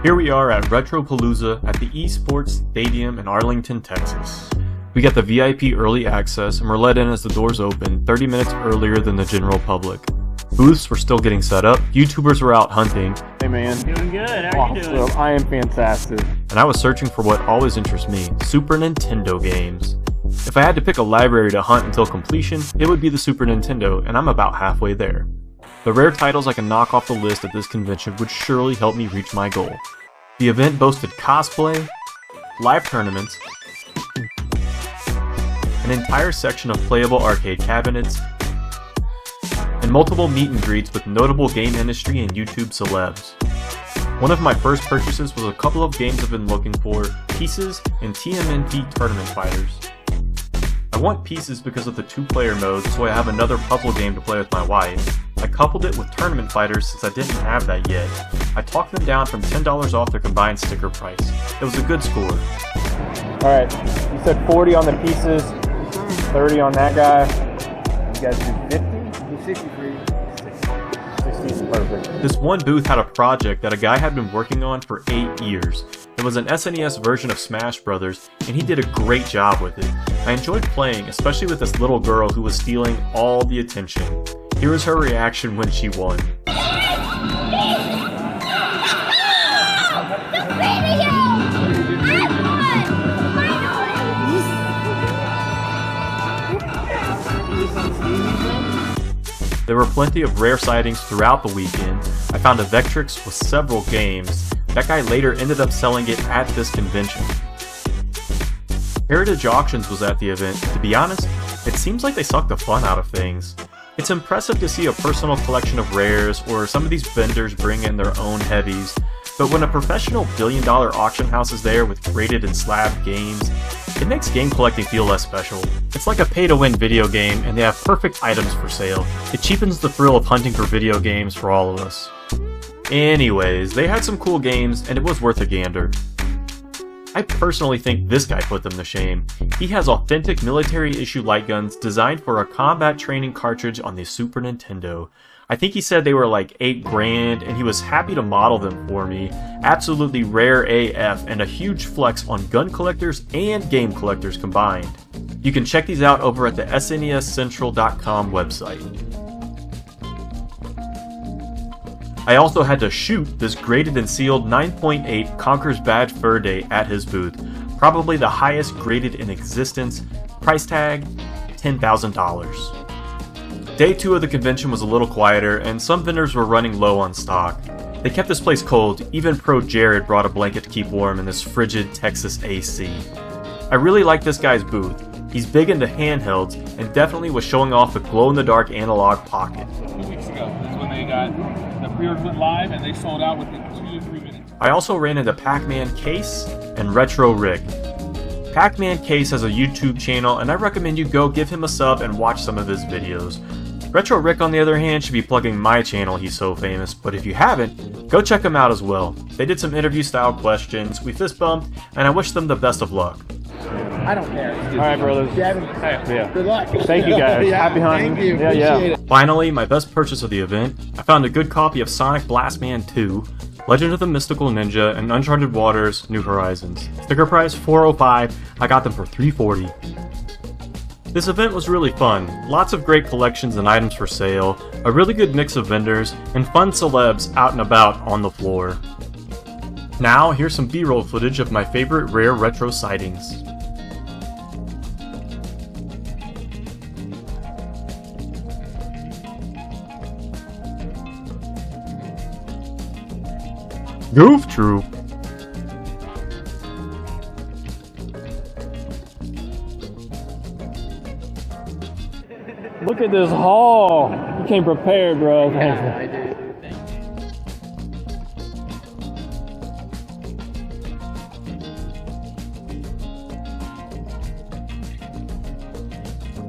Here we are at Retropalooza at the Esports Stadium in Arlington, Texas. We got the VIP early access and were let in as the doors opened 30 minutes earlier than the general public. Booths were still getting set up, YouTubers were out hunting. Hey man. Doing good, how are you doing? I am fantastic. And I was searching for what always interests me, Super Nintendo games. If I had to pick a library to hunt until completion, it would be the Super Nintendo, and I'm about halfway there. The rare titles I can knock off the list at this convention would surely help me reach my goal. The event boasted cosplay, live tournaments, an entire section of playable arcade cabinets, and multiple meet and greets with notable game industry and YouTube celebs. One of my first purchases was a couple of games I've been looking for, Pieces and TMNT Tournament Fighters. I want Pieces because of the 2-player mode, so I have another puzzle game to play with my wife. I coupled it with Tournament Fighters since I didn't have that yet. I talked them down from $10 off their combined sticker price. It was a good score. Alright, you said 40 on the Pieces, 30 on that guy. You guys do 50? 60 for you. 60 is perfect. This one booth had a project that a guy had been working on for 8 years. It was an SNES version of Smash Brothers, and he did a great job with it. I enjoyed playing, especially with this little girl who was stealing all the attention. Here was her reaction when she won. There were plenty of rare sightings throughout the weekend. I found a Vectrix with several games. That guy later ended up selling it at this convention. Heritage Auctions was at the event. To be honest, it seems like they suck the fun out of things. It's impressive to see a personal collection of rares, or some of these vendors bring in their own heavies, but when a professional billion-dollar auction house is there with graded and slabbed games, it makes game collecting feel less special. It's like a pay-to-win video game, and they have perfect items for sale. It cheapens the thrill of hunting for video games for all of us. Anyways, they had some cool games, and it was worth a gander. I personally think this guy put them to shame. He has authentic military-issue light guns designed for a combat training cartridge on the Super Nintendo. I think he said they were like $8,000, and he was happy to model them for me. Absolutely rare AF, and a huge flex on gun collectors and game collectors combined. You can check these out over at the SNEScentral.com website. I also had to shoot this graded and sealed 9.8 Conker's Bad Fur Day at his booth. Probably the highest graded in existence. Price tag, $10,000. Day 2 of the convention was a little quieter, and some vendors were running low on stock. They kept this place cold. Even Pro Jared brought a blanket to keep warm in this frigid Texas AC. I really like this guy's booth. He's big into handhelds, and definitely was showing off the glow-in-the-dark analog pocket. 2 weeks ago, that's when they got the pre-orders went live, and they sold out within 2 to 3 minutes. I also ran into Pac-Man Case and Retro Rick. Pac-Man Case has a YouTube channel, and I recommend you go give him a sub and watch some of his videos. Retro Rick, on the other hand, should be plugging my channel, he's so famous, but if you haven't, go check him out as well. They did some interview-style questions, we fist bumped, and I wish them the best of luck. I don't care. Alright, brothers. Gavin, Yeah. good luck. Thank you guys. Yeah, Happy hunting. Thank you. Yeah, Appreciate yeah. it. Finally, my best purchase of the event, I found a good copy of Sonic Blastman 2, Legend of the Mystical Ninja, and Uncharted Waters New Horizons. Sticker price $405, I got them for $340. This event was really fun, lots of great collections and items for sale, a really good mix of vendors, and fun celebs out and about on the floor. Now, here's some B-roll footage of my favorite rare retro sightings. Goof Troop! Look at this haul. You came prepared, bro. Yeah, I did.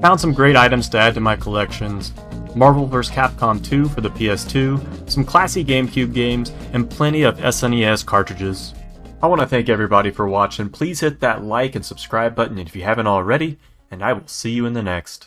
Found some great items to add to my collections. Marvel vs. Capcom 2 for the PS2, some classy GameCube games, and plenty of SNES cartridges. I want to thank everybody for watching. Please hit that like and subscribe button if you haven't already, and I will see you in the next.